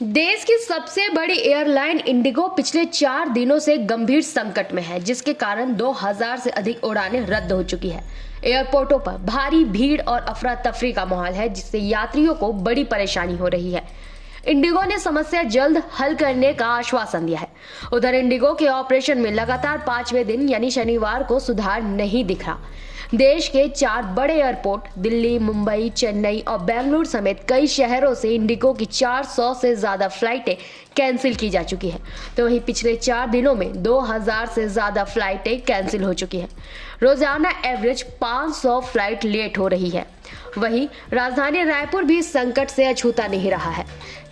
देश की सबसे बड़ी एयरलाइन इंडिगो पिछले 4 दिनों से गंभीर संकट में है, जिसके कारण 2000 से अधिक उड़ानें रद्द हो चुकी है। एयरपोर्टों पर भारी भीड़ और अफरा तफरी का माहौल है, जिससे यात्रियों को बड़ी परेशानी हो रही है। इंडिगो ने समस्या जल्द हल करने का आश्वासन दिया है। उधर इंडिगो के ऑपरेशन में लगातार 5वें दिन यानी शनिवार को सुधार नहीं दिख रहा। देश के 4 बड़े एयरपोर्ट दिल्ली, मुंबई, चेन्नई और बेंगलुरु समेत कई शहरों से इंडिगो की 400 से ज्यादा फ्लाइटें कैंसिल की जा चुकी है। तो वहीं पिछले 4 दिनों में 2000 से ज्यादा फ्लाइटें कैंसिल हो चुकी हैं। रोजाना एवरेज 500 फ्लाइट लेट हो रही है। वहीं राजधानी रायपुर भी संकट से अछूता नहीं रहा है।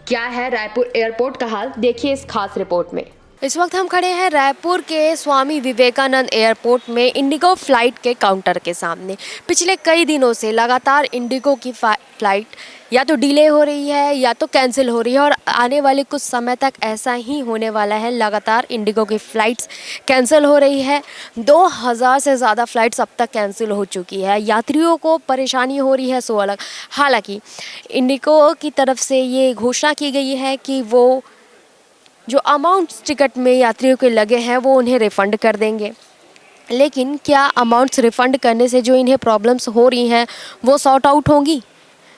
क्या है रायपुर एयरपोर्ट का हाल, देखिए इस खास रिपोर्ट में। इस वक्त हम खड़े हैं रायपुर के स्वामी विवेकानंद एयरपोर्ट में इंडिगो फ्लाइट के काउंटर के सामने। पिछले कई दिनों से लगातार इंडिगो की फ्लाइट या तो डिले हो रही है या तो कैंसिल हो रही है और आने वाले कुछ समय तक ऐसा ही होने वाला है। लगातार इंडिगो की फ़्लाइट्स कैंसिल हो रही है। 2000 से ज़्यादा फ़्लाइट्स अब तक कैंसिल हो चुकी है। यात्रियों को परेशानी हो रही है सो अलग। हालांकि इंडिगो की तरफ से ये घोषणा की गई है कि वो जो अमाउंट्स टिकट में यात्रियों के लगे हैं वो उन्हें रिफ़ंड कर देंगे, लेकिन क्या अमाउंट्स रिफ़ंड करने से जो इन्हें प्रॉब्लम्स हो रही हैं वो सॉर्ट आउट होंगी?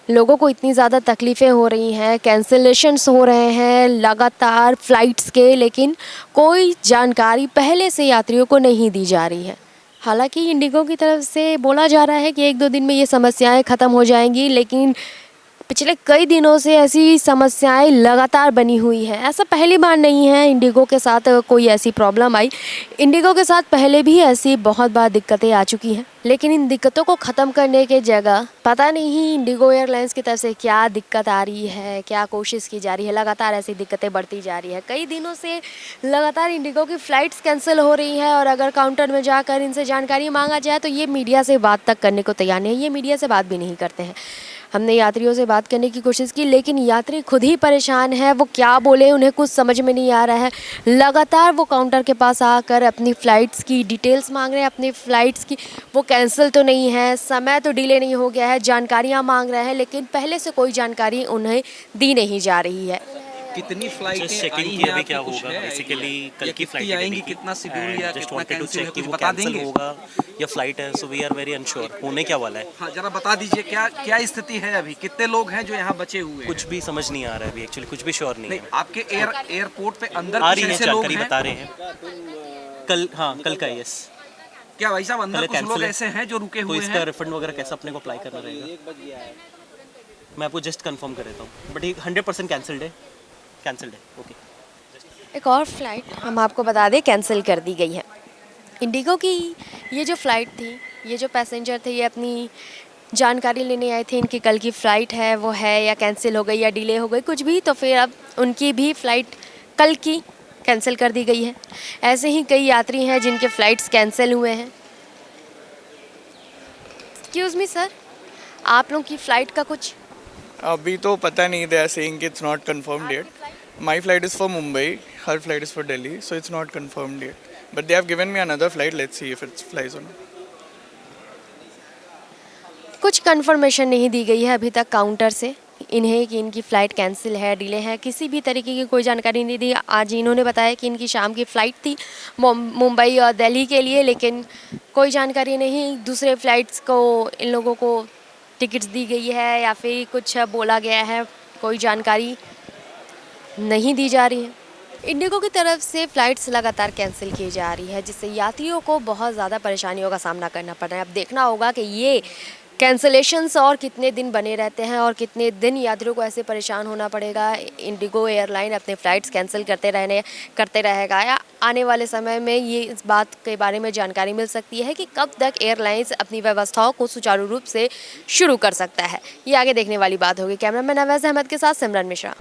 लोगों को इतनी ज़्यादा तकलीफ़ें हो रही हैं, कैंसिलेशंस हो रहे हैं लगातार फ़्लाइट्स के, लेकिन कोई जानकारी पहले से यात्रियों को नहीं दी जा रही है। हालांकि इंडिगो की तरफ से बोला जा रहा है कि 1-2 दिन में ये समस्याएं ख़त्म हो जाएंगी, लेकिन पिछले कई दिनों से ऐसी समस्याएं लगातार बनी हुई है। ऐसा पहली बार नहीं है इंडिगो के साथ कोई ऐसी प्रॉब्लम आई। इंडिगो के साथ पहले भी ऐसी बहुत बार दिक्कतें आ चुकी हैं, लेकिन इन दिक्कतों को ख़त्म करने के जगह पता नहीं इंडिगो एयरलाइंस की तरफ से क्या दिक्कत आ रही है, क्या कोशिश की जा रही है। लगातार ऐसी दिक्कतें बढ़ती जा रही है। कई दिनों से लगातार इंडिगो की फ़्लाइट्स कैंसिल हो रही है और अगर काउंटर में जाकर इनसे जानकारी मांगा जाए तो ये मीडिया से बात तक करने को तैयार नहीं है। ये मीडिया से बात भी नहीं करते हैं। हमने यात्रियों से बात करने की कोशिश की, लेकिन यात्री खुद ही परेशान है। वो क्या बोले उन्हें कुछ समझ में नहीं आ रहा है। लगातार वो काउंटर के पास आकर अपनी फ़्लाइट्स की डिटेल्स मांग रहे हैं, अपनी फ़्लाइट्स की वो कैंसिल तो नहीं है, समय तो डिले नहीं हो गया है, जानकारियाँ मांग रहे हैं, लेकिन पहले से कोई जानकारी उन्हें दी नहीं जा रही है। कितनी फ्लाइटें चेकिंग आई की हैं, अभी क्या आपको कुछ होगा है बेसिकली आइडिया? कल की फ्लाइट आएंगी, कितना शेड्यूल या जस्ट कितना वांटेड टू कैंसिल है, चेक कि कुछ वो बता कैंसिल देंगे? होगा या फ्लाइट है, so we are very unsure होने क्या वाला है। हाँ, जरा बता दीजिए क्या क्या स्थिति है अभी, कितने लोग हैं जो यहाँ बचे हुए हैं? कुछ भी समझ नहीं आ रहा है अभी, एक्चुअली कुछ भी श्योर नहीं नहीं, है। आपके एयरपोर्ट पे अंदर आ कुछ रही है ऐसे लोग जानकारी, हैं? बता रहे हैं कल, हाँ कल का, यस। क्या भाई साहब अंदर कल कुछ लोग कैंसिल है, ऐसे हैं जो रुके तो हुए इसका हैं? रिफंड वगैरह कैसे अपने को अप्लाई करना रहेगा? मैं आपको जस्ट कंफर्म कर देता हूँ, बट ये 100% कैंसिल्ड है। ओके। एक और फ्लाइट हम आपको बता दें कैंसिल कर दी गई है। इंडिगो की ये जो फ़्लाइट थी, ये जो पैसेंजर थे, ये अपनी जानकारी लेने आए थे इनकी कल की फ़्लाइट है वो है या कैंसिल हो गई या डिले हो गई कुछ भी, तो फिर अब उनकी भी फ़्लाइट कल की कैंसिल कर दी गई है। ऐसे ही कई यात्री हैं जिनके फ़्लाइट्स कैंसिल हुए हैं। एक्सक्यूज़ मी सर, आप लोग की फ़्लाइट का कुछ अभी तो पता नहीं, they are saying it's not confirmed yet. My flight is for Mumbai, her flight is for Delhi, so it's not confirmed yet. But they have given me another flight, let's see if it flies or not. कुछ confirmation नहीं दी गई है अभी तक counter से इन्हें कि इनकी फ़्लाइट कैंसिल है, डिले है, किसी भी तरीके की कोई जानकारी नहीं दी। आज इन्होंने बताया कि इनकी शाम की फ़्लाइट थी मुंबई और दिल्ली के लिए, लेकिन कोई जानकारी नहीं। दूसरे फ़्लाइट्स को इन लोगों को टिकट्स दी गई है या फिर कुछ बोला गया है, कोई जानकारी नहीं दी जा रही है। इंडिगो की तरफ से फ़्लाइट्स लगातार कैंसिल की जा रही है, जिससे यात्रियों को बहुत ज़्यादा परेशानियों का सामना करना पड़ रहा है। अब देखना होगा कि ये कैंसिलेशंस और कितने दिन बने रहते हैं और कितने दिन यात्रियों को ऐसे परेशान होना पड़ेगा। इंडिगो एयरलाइन अपने फ़्लाइट्स कैंसिल करते रहेगा या आने वाले समय में ये इस बात के बारे में जानकारी मिल सकती है कि कब तक एयरलाइंस अपनी व्यवस्थाओं को सुचारू रूप से शुरू कर सकता है। ये आगे देखने वाली बात होगी। कैमरामैन अवैज़ अहमद के साथ सिमरन मिश्रा।